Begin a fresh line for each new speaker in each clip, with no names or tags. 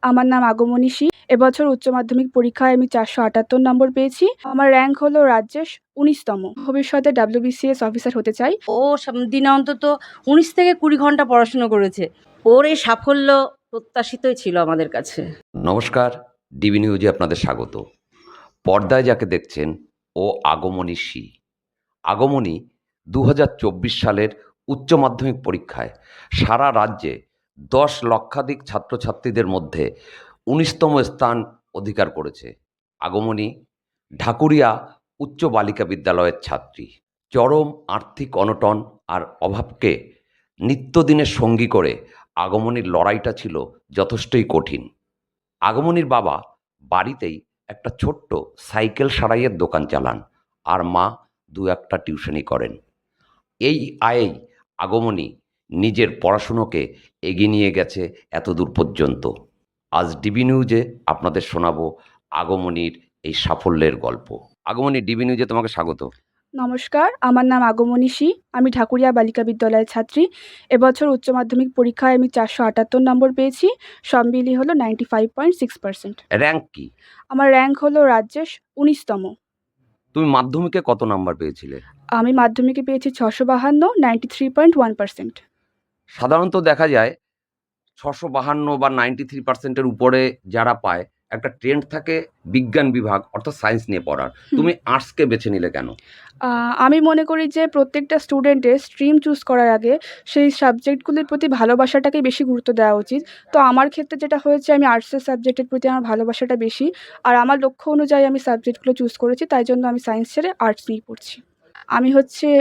আমার নাম আগমনী শী। এবছর উচ্চ মাধ্যমিক পরীক্ষায় আমি 478 নম্বর পেয়েছি। আমার র‍্যাংক হলো রাজ্যের 19তম। ভবিষ্যতে WBCS অফিসার হতে চাই।
ও দিনে অন্তত 19 থেকে 20 ঘন্টা পড়াশুনো করেছে। ওর এই সাফল্য প্রত্যাশিতই ছিল আমাদের কাছে।
নমস্কার, ডিবি নিউজে আপনাদের স্বাগত। পর্দায় যাকে দেখছেন ও আগমনী শী। আগমনী 2024 সালের উচ্চ মাধ্যমিক পরীক্ষায় সারা রাজ্যে 10 লক্ষাধিক ছাত্রছাত্রীদের মধ্যে 19তম স্থান অধিকার করেছে। আগমনী ঢাকুরিয়া উচ্চ বালিকা বিদ্যালয়ের ছাত্রী। চরম আর্থিক অনটন আর অভাবকে নিত্যদিনের সঙ্গী করে আগমনীর লড়াইটা ছিল যথেষ্টই কঠিন। আগমনীর বাবা বাড়িতেই একটা ছোট্ট সাইকেল সারাইয়ের দোকান চালান, আর মা দু একটা টিউশনি করেন। এই আয়েই আগমনী নিজের পড়াশুনোকে এগিয়ে নিয়ে গেছে এতদূর পর্যন্ত। আজ ডিবি নিউজে আপনাদের শোনাবো আগমনীর এই সাফল্যের গল্প। আগমনী, ডিবি নিউজে তোমাকে স্বাগত।
নমস্কার, আমার নাম আগমনী শী। আমি ঢাকুরিয়া বালিকা বিদ্যালয়ের ছাত্রী। এবছর উচ্চ মাধ্যমিক পরীক্ষায় আমি 478 নম্বর পেয়েছি। সব মিলিয়ে হলো 95.6%।
র্যাঙ্ক কি?
আমার র‍্যাংক হলো রাজ্যের 19তম।
তুমি মাধ্যমিকে কত নাম্বার পেয়েছিলে?
আমি মাধ্যমিকে পেয়েছি 652, 93.1%।
সাধারণত দেখা যায় 652 বা 93%-এর উপরে যারা পায়, একটা ট্রেন্ড থাকে বিজ্ঞান বিভাগ অর্থাৎ সায়েন্স নিয়ে পড়ার। তুমি আর্টসকে বেছে নিলে কেন?
আমি মনে করি যে প্রত্যেকটা স্টুডেন্টের স্ট্রিম চুজ করার আগে সেই সাবজেক্টগুলির প্রতি ভালোবাসাটাকেই বেশি গুরুত্ব দেওয়া উচিত। তো আমার ক্ষেত্রে যেটা হয়েছে, আমি আর্টসের সাবজেক্টের প্রতি আমার ভালোবাসাটা বেশি। আর আমার লক্ষ্য অনুযায়ী আমি সাবজেক্টগুলো চুজ করেছি, তাই জন্য আমি সায়েন্স ছেড়ে আর্টস নিয়ে পড়ছি। আমি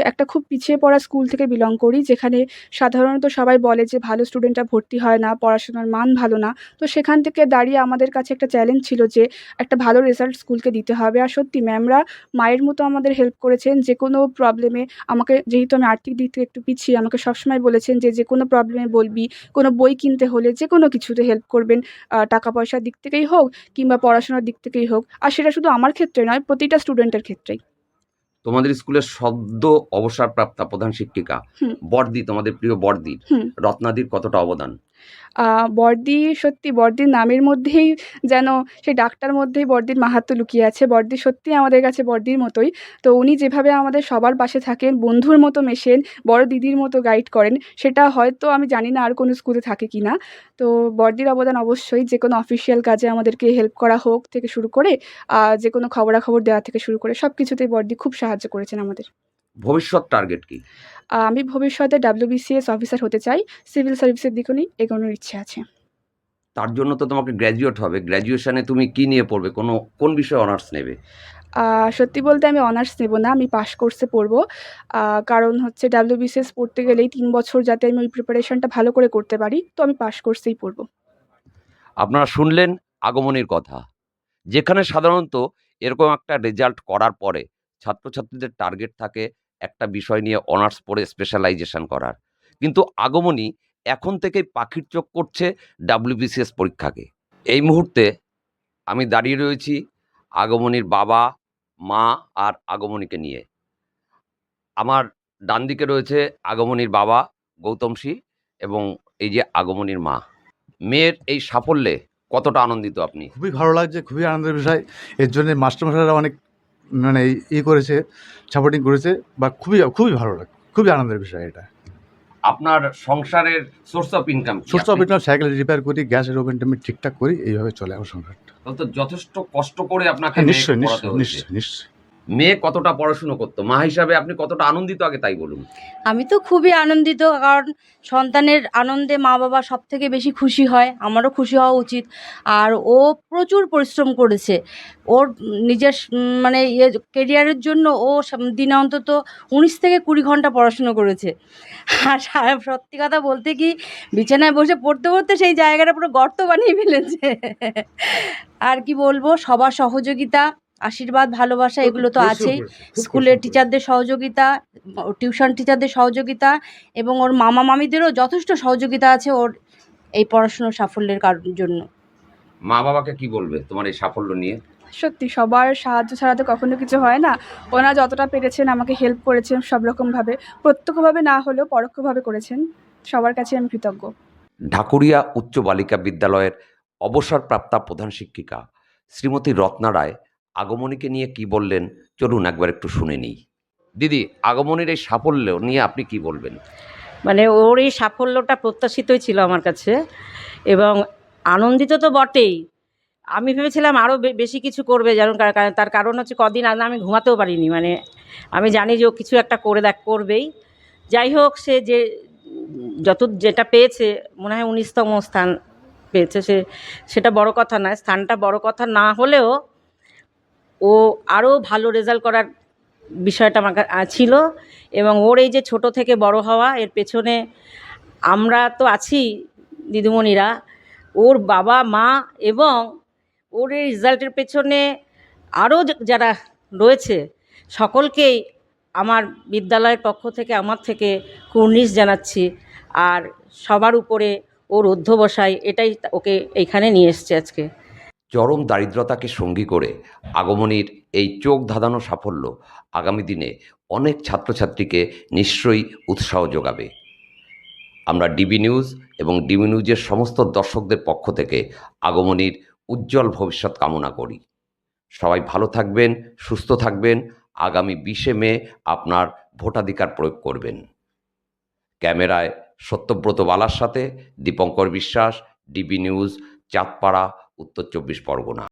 একটা খুব পিছিয়ে পড়া স্কুল থেকে বিলং করি, যেখানে সাধারণত সবাই বলে যে ভালো স্টুডেন্টরা ভর্তি হয় না, পড়াশোনার মান ভালো না। তো সেখান থেকে দাঁড়িয়ে আমাদের কাছে একটা চ্যালেঞ্জ ছিল যে একটা ভালো রেজাল্ট স্কুলকে দিতে হবে। আর সত্যি ম্যামরা মায়ের মতো আমাদের হেল্প করেছেন। যে কোনো প্রবলেমে আমাকে, যেহেতু আমি আর্থিক দিক থেকে একটু পিছিয়ে, আমাকে সবসময় বলেছেন যে কোনো প্রবলেমে বলবি, কোনো বই কিনতে হলে যে কোনো কিছুতে হেল্প করবেন। টাকা পয়সার দিক থেকেই হোক কিংবা পড়াশোনার দিক থেকেই হোক। আর সেটা শুধু আমার ক্ষেত্রে নয়, প্রতিটা স্টুডেন্টের ক্ষেত্রেই।
তোমাদের স্কুলের সদ্য অবসরপ্রাপ্তা প্রধান শিক্ষিকা
হুম।
বড়দি, তোমাদের প্রিয় বড়দির,
হুম।
রত্নাদির কতটা অবদান?
সত্যি বড়দির নামের মধ্যেই যেন, সেই ডাকটার মধ্যেই বড়দির মাহাত্ম্য লুকিয়ে আছে। বড়দি সত্যিই আমাদের কাছে বড়দির মতোই। তো উনি যেভাবে আমাদের সবার পাশে থাকেন, বন্ধুর মতো মেশেন, বড় দিদির মতো গাইড করেন, সেটা হয়তো আমি জানি না আর কোনো স্কুলে থাকে কিনা। তো বড়দির অবদান অবশ্যই, যে কোনো অফিসিয়াল কাজে আমাদেরকে হেল্প করা হোক থেকে শুরু করে, যে কোনো খবরাখবর দেওয়া থেকে শুরু করে সবকিছুতেই বড়দি খুব সাহায্য করেছেন আমাদের।
ভবিষ্যৎ টার্গেট কি?
আমি ভবিষ্যতে WBCS অফিসার হতে চাই। সিভিল সার্ভিসের দিকে এগোনোর ইচ্ছে আছে।
তার জন্য তো তোমাকে গ্র্যাজুয়েট হবে। গ্র্যাজুয়েশনে তুমি কি নিয়ে পড়বে? কোন বিষয়ে অনার্স নেবে?
সত্যি বলতে আমি অনার্স নেব না, আমি পাস কোর্সে পড়ব। কারণ হচ্ছে WBCS পড়তে গেলেই 3 বছর যাতে আমি ওই প্রিপারেশনটা ভালো করে করতে পারি, তো আমি পাস কোর্সেই পড়ব।
আপনারা শুনলেন আগমনীর কথা। যেখানে সাধারণত এরকম একটা রেজাল্ট করার পরে ছাত্রছাত্রীদের টার্গেট থাকে একটা বিষয় নিয়ে অনার্স পড়ে স্পেশালাইজেশন করার। কিন্তু আগমনী এখন থেকেই পাখির চোখ করছে WBCS পরীক্ষাকে। এই মুহূর্তে আমি দাঁড়িয়ে রয়েছি আগমনীর বাবা, মা আর আগমনীকে নিয়ে। আমার ডান দিকে রয়েছে আগমনীর বাবা গৌতম শী এবং এই যে আগমনীর মা। মেয়ের এই সাফল্যে কতটা আনন্দিত আপনি?
খুবই ভালো লাগছে, খুবই আনন্দের বিষয়। এর জন্যে মাস্টারমশাইরা অনেক মানে করেছে, সাপোর্টিং করেছে, বা খুবই ভালো লাগে, খুবই আনন্দের বিষয় এটা।
আপনার সংসারের সোর্স অফ ইনকাম কি?
Source of income, cycle repair করি, গ্যাসের ওভেন টেভেন ঠিকঠাক করি, এইভাবে চলে আমার সংসারটা।
তো যথেষ্ট কষ্ট করে আপনাকে
নিশ্চয়ই
মেয়েকে পড়াতে
নিশ্চয়ই
হয়েছে।
নিশ্চয়ই নিশ্চয়ই।
মেয়ে কতটা পড়াশুনো করতো? মা হিসাবে আপনি কতটা আনন্দিত আগে তাই বলুন।
আমি তো খুবই আনন্দিত, কারণ সন্তানের আনন্দে মা বাবা সব থেকে বেশি খুশি হয়, আমারও খুশি হওয়া উচিত। আর ও প্রচুর পরিশ্রম করেছে ওর নিজের মানে কেরিয়ারের জন্য। ও দিনে অন্তত 19 থেকে 20 ঘন্টা পড়াশুনো করেছে। আর সত্যি কথা বলতে কি, বিছানায় বসে পড়তে পড়তে সেই জায়গাটা পুরো গর্ত বানিয়ে ফেলেছে। আর কি বলবো, সবার সহযোগিতা, আশীর্বাদ, ভালোবাসা এগুলো তো আছেই। স্কুলের টিচারদের সহযোগিতা, টিউশন টিচারদের সহযোগিতা এবং ওর মামা মামিদেরও যথেষ্ট সহযোগিতা আছে ওর এই পড়াশুনোর সাফল্যের জন্য।
মা বাবাকে কি বলবে তোমার এই সাফল্য নিয়ে?
সত্যি সবার সাহায্য ছাড়া তো কখনো কিছু হয় না। ওনারা যতটা পেরেছেন আমাকে হেল্প করেছেন সব রকমভাবে। প্রত্যক্ষভাবে না হলেও পরোক্ষভাবে করেছেন। সবার কাছে আমি কৃতজ্ঞ।
ঢাকুরিয়া উচ্চ বালিকা বিদ্যালয়ের অবসরপ্রাপ্তা প্রধান শিক্ষিকা শ্রীমতী রত্না রায় আগমনীকে নিয়ে কি বললেন চলুন একবার একটু শুনে নিই। দিদি, আগমনীর এই সাফল্য নিয়ে আপনি কি বলবেন?
মানে ওর এই সাফল্যটা প্রত্যাশিতই ছিল আমার কাছে, এবং আনন্দিত তো বটেই। আমি ভেবেছিলাম আরও বেশি কিছু করবে, যেমন তার কারণ হচ্ছে কদিন আগে আমি ঘুমাতেও পারিনি। মানে আমি জানি যে ও কিছু একটা করবেই। যাই হোক, সে যেটা পেয়েছে, মনে হয় 19তম স্থান পেয়েছে। সেটা বড় কথা নয়, স্থানটা বড় কথা না হলেও ও আরও ভালো রেজাল্ট করার বিষয়টা আমার ছিল। এবং ওর এই যে ছোট থেকে বড় হওয়া, এর পেছনে আমরা তো আছি দিদিমণিরা, ওর বাবা মা, এবং ওর এই রেজাল্টের পেছনে আরও যারা রয়েছে সকলকেই আমার বিদ্যালয়ের পক্ষ থেকে, আমার থেকে কুর্নিশ জানাচ্ছি। আর সবার উপরে ওর অধ্যবসায়, এটাই ওকে এইখানে নিয়ে এসছে আজকে।
চরম দারিদ্রতাকে সঙ্গী করে আগমনীর এই চোখ ধাঁধানো সাফল্য আগামী দিনে অনেক ছাত্রছাত্রীকে নিশ্চয়ই উৎসাহ যোগাবে। আমরা ডিবি নিউজ এবং ডিবি নিউজের সমস্ত দর্শকদের পক্ষ থেকে আগমনীর উজ্জ্বল ভবিষ্যৎ কামনা করি। সবাই ভালো থাকবেন, সুস্থ থাকবেন। আগামী 20শে মে আপনার ভোটাধিকার প্রয়োগ করবেন। ক্যামেরায় সত্যব্রত বালার সাথে দীপঙ্কর বিশ্বাস, ডিবি নিউজ, চাঁদপাড়া, উত্তর 24 পরগনা।